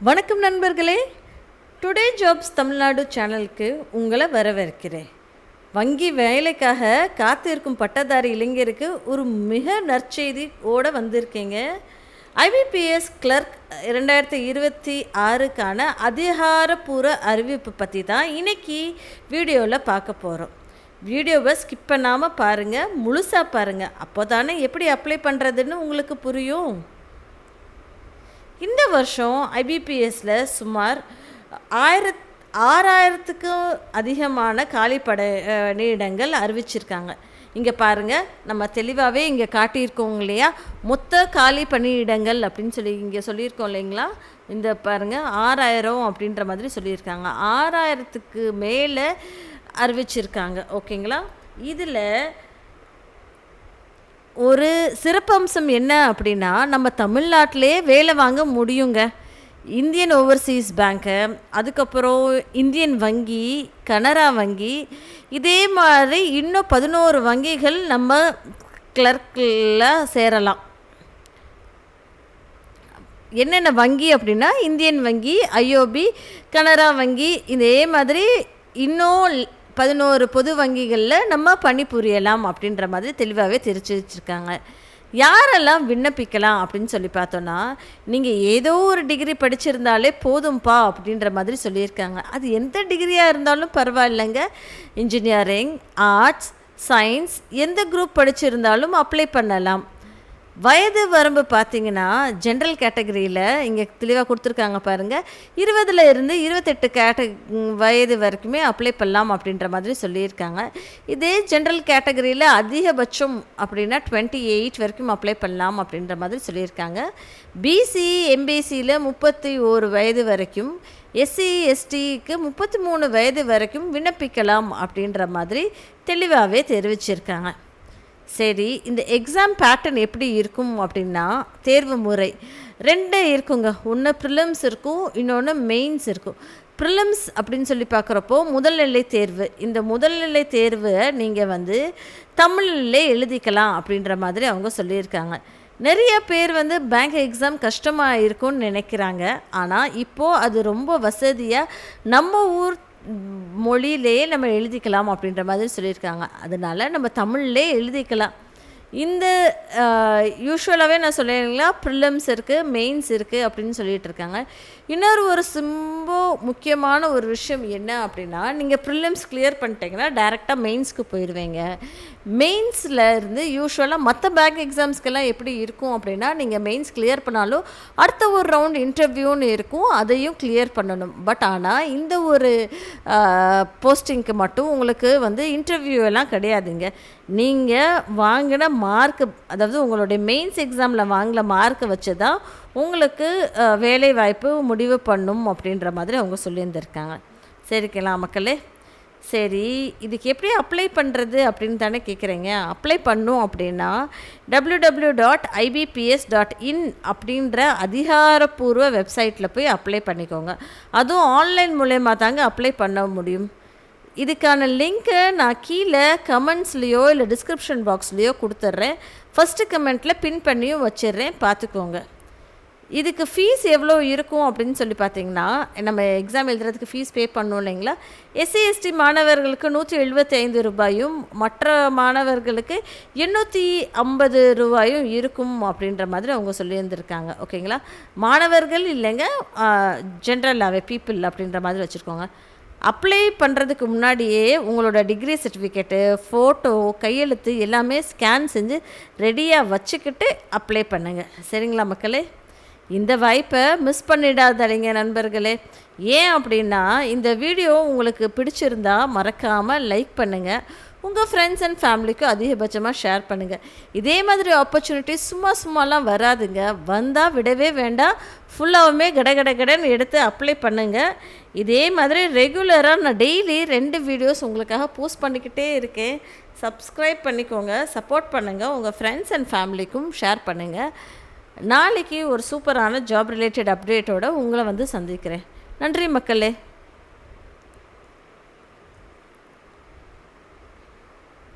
வணக்கம் நண்பர்களே, today jobs Tamil Nadu சேனலுக்கு உங்களை வரவேற்கிறேன். வங்கி வேலைக்காக காத்திருக்கும் பட்டதாரி இளைஞருக்கு ஒரு மிக நற்செய்தியோடு வந்திருக்கீங்க. ஐபிபிஎஸ் கிளர்க் 2026க்கான அதிகாரப்பூர்வ அறிவிப்பு பற்றி தான் இன்றைக்கி வீடியோவில் பார்க்க போகிறோம். வீடியோவை ஸ்கிப் பண்ணாமல் பாருங்கள், முழுசாக பாருங்கள். அப்போ தானே எப்படி அப்ளை பண்ணுறதுன்னு உங்களுக்கு புரியும். இந்த வருஷம் ஐபிபிஎஸ்சில் சுமார் 6000க்கும் அதிகமான காலி பணியிடங்கள் அறிவிச்சிருக்காங்க. இங்கே பாருங்கள், நம்ம தெளிவாகவே இங்கே காட்டியிருக்கோங்க இல்லையா, மொத்த காலி பணியிடங்கள் அப்படின்னு சொல்லி இங்கே சொல்லியிருக்கோம் இல்லைங்களா. இந்த பாருங்கள் 6000 அப்படின்ற மாதிரி சொல்லியிருக்காங்க. 6000க்கு மேலே அறிவிச்சிருக்காங்க. ஓகேங்களா. இதில் ஒரு சிறப்பம்சம் என்ன அப்படின்னா, நம்ம தமிழ்நாட்டிலே வேலை வாங்க முடியுங்க. இந்தியன் ஓவர்சீஸ் பேங்க்கு, அதுக்கப்புறம் இந்தியன் வங்கி, கனரா வங்கி, இதே மாதிரி இன்னும் 11 வங்கிகள் நம்ம கிளர்க்கில் சேரலாம். என்னென்ன வங்கி அப்படின்னா, இந்தியன் வங்கி, ஐஓபி, கனரா வங்கி, இதே மாதிரி இன்னும் 11 பொது வங்கிகளில் நம்ம பணிபுரியலாம் அப்படின்ற மாதிரி தெளிவாகவே தெரிஞ்சு வச்சுருக்காங்க. யாரெல்லாம் விண்ணப்பிக்கலாம் அப்படின்னு சொல்லி பார்த்தோன்னா, நீங்கள் ஏதோ ஒரு டிகிரி படிச்சிருந்தாலே போதும்பா அப்படின்ற மாதிரி சொல்லியிருக்காங்க. அது எந்த டிகிரியாக இருந்தாலும் பரவாயில்லைங்க. இன்ஜினியரிங், ஆர்ட்ஸ், சயின்ஸ், எந்த குரூப் படிச்சிருந்தாலும் அப்ளை பண்ணலாம். வயது வரம்பு பார்த்திங்கன்னா, ஜென்ரல் கேட்டகரியில் இங்கே தெளிவாக கொடுத்துருக்காங்க பாருங்கள், 20லேருந்து 28 வயது வரைக்குமே அப்ளை பண்ணலாம் அப்படின்ற மாதிரி சொல்லியிருக்காங்க. இதே ஜென்ரல் கேட்டகரியில் அதிகபட்சம் அப்படின்னா 28 வரைக்கும் அப்ளை பண்ணலாம் அப்படின்ற மாதிரி சொல்லியிருக்காங்க. பிசி, எம்பிசியில் 31 வயது வரைக்கும், எஸ்சி, எஸ்டிக்கு 33 வயது வரைக்கும் விண்ணப்பிக்கலாம் அப்படின்ற மாதிரி தெளிவாகவே தெரிவிச்சிருக்காங்க. சரி, இந்த எக்ஸாம் பேட்டர்ன் எப்படி இருக்கும் அப்படின்னா, தேர்வு முறை 2 இருக்குங்க. ஒன்று ப்ரிலிம்ஸ் இருக்கும், இன்னொன்று மெயின்ஸ் இருக்கும். ப்ரிலிம்ஸ் அப்படின்னு சொல்லி பார்க்குறப்போ முதல்நிலை தேர்வு. இந்த முதல்நிலை தேர்வை நீங்கள் தமிழிலே எழுதிக்கலாம் அப்படின்ற மாதிரி அவங்க சொல்லியிருக்காங்க. நிறைய பேர் பேங்க் எக்ஸாம் கஷ்டமாக இருக்கும்னு நினைக்கிறாங்க. ஆனால் இப்போது அது ரொம்ப வசதியாக நம்ம ஊர் மொழியிலேயே நம்ம எழுதிக்கலாம் அப்படின்ற மாதிரி சொல்லியிருக்காங்க. அதனால் நம்ம தமிழ்லே எழுதிக்கலாம். இந்த யூஸ்வலாகவே நான் சொல்லிங்களா, ப்ரிலிம்ஸ் இருக்குது, மெயின்ஸ் இருக்குது அப்படின்னு சொல்லிகிட்டு இருக்காங்க. இன்னொரு ஒரு முக்கியமான ஒரு விஷயம் என்ன அப்படின்னா, நீங்கள் ப்ரிலிம்ஸ் கிளியர் பண்ணிட்டீங்கன்னா டைரெக்டாக மெயின்ஸ்க்கு போயிடுவீங்க. மெயின்ஸில் இருந்து யூஸ்வலாக மற்ற பேங்க் எக்ஸாம்ஸ்க்கெல்லாம் எப்படி இருக்கும் அப்படின்னா, நீங்கள் மெயின்ஸ் கிளியர் பண்ணாலும் அடுத்த ஒரு ரவுண்ட் இன்டர்வியூன்னு இருக்கும், அதையும் கிளியர் பண்ணணும். பட் ஆனால் இந்த ஒரு போஸ்டிங்க்கு மட்டும் உங்களுக்கு இன்டர்வியூ எல்லாம் கிடையாதுங்க. நீங்கள் வாங்கின மார்க்கு, அதாவது உங்களுடைய மெயின்ஸ் எக்ஸாமில் வாங்கின மார்க்கை வச்சு தான் உங்களுக்கு வேலை வாய்ப்பு முடிவு பண்ணும் அப்படின்ற மாதிரி அவங்க சொல்லியிருந்திருக்காங்க. சரிக்கலாம் மக்களே. சரி, இதுக்கு எப்படி அப்ளை பண்ணுறது அப்படின்னு தானே கேட்குறீங்க. அப்ளை பண்ணோம் அப்படின்னா www.ibps.in அப்படின்ற அதிகாரப்பூர்வ வெப்சைட்டில் போய் அப்ளை பண்ணிக்கோங்க. அதுவும் ஆன்லைன் மூலயமா தாங்க அப்ளை பண்ண முடியும். இதுக்கான லிங்க்கை நான் கீழே கமெண்ட்ஸ்லேயோ இல்லை டிஸ்கிரிப்ஷன் பாக்ஸ்லேயோ கொடுத்துட்றேன். ஃபஸ்ட்டு கமெண்ட்டில் பின் பண்ணியும் வச்சிடுறேன், பார்த்துக்கோங்க. இதுக்கு ஃபீஸ் எவ்வளோ இருக்கும் அப்படின்னு சொல்லி பார்த்தீங்கன்னா, நம்ம எக்ஸாம் எழுதுறதுக்கு ஃபீஸ் பே பண்ணணும் இல்லைங்களா. எஸ்சி, எஸ்டி மாணவர்களுக்கு 175 ரூபாயும், மற்ற மாணவர்களுக்கு 850 ரூபாயும் இருக்கும் அப்படின்ற மாதிரி அவங்க சொல்லியிருந்திருக்காங்க. ஓகேங்களா. மாணவர்கள் இல்லைங்க, ஜென்ரலாகவே பீப்புள் அப்படின்ற மாதிரி வச்சுருக்கோங்க. அப்ளை பண்ணுறதுக்கு முன்னாடியே உங்களோட டிகிரி சர்டிஃபிகேட்டு, ஃபோட்டோ, கையெழுத்து எல்லாமே ஸ்கேன் செஞ்சு ரெடியாக வச்சுக்கிட்டு அப்ளை பண்ணுங்கள். சரிங்களா மக்களே. இந்த வாய்ப்பை மிஸ் பண்ணிடாதீங்க நண்பர்களே. ஏன் அப்படின்னா, இந்த வீடியோ உங்களுக்கு பிடிச்சிருந்தா மறக்காமல் லைக் பண்ணுங்கள். உங்கள் ஃப்ரெண்ட்ஸ் அண்ட் ஃபேமிலிக்கும் அதிகபட்சமாக ஷேர் பண்ணுங்கள். இதே மாதிரி ஆப்பர்ச்சுனிட்டிஸ் சும்மாலாம் வராதுங்க. வந்தால் விடவே வேண்டாம், ஃபுல்லாகவுமே கடன்னு எடுத்து அப்ளை பண்ணுங்கள். இதே மாதிரி ரெகுலராக நான் டெய்லி 2 வீடியோஸ் உங்களுக்காக போஸ்ட் பண்ணிக்கிட்டே இருக்கேன். சப்ஸ்கிரைப் பண்ணிக்கோங்க, சப்போர்ட் பண்ணுங்கள், உங்கள் ஃப்ரெண்ட்ஸ் அண்ட் ஃபேமிலிக்கும் ஷேர் பண்ணுங்கள். நாளைக்கு ஒரு சூப்பரான ஜாப் ரிலேட்டட் அப்டேட்டோடு உங்களை சந்திக்கிறேன். நன்றி மக்களே.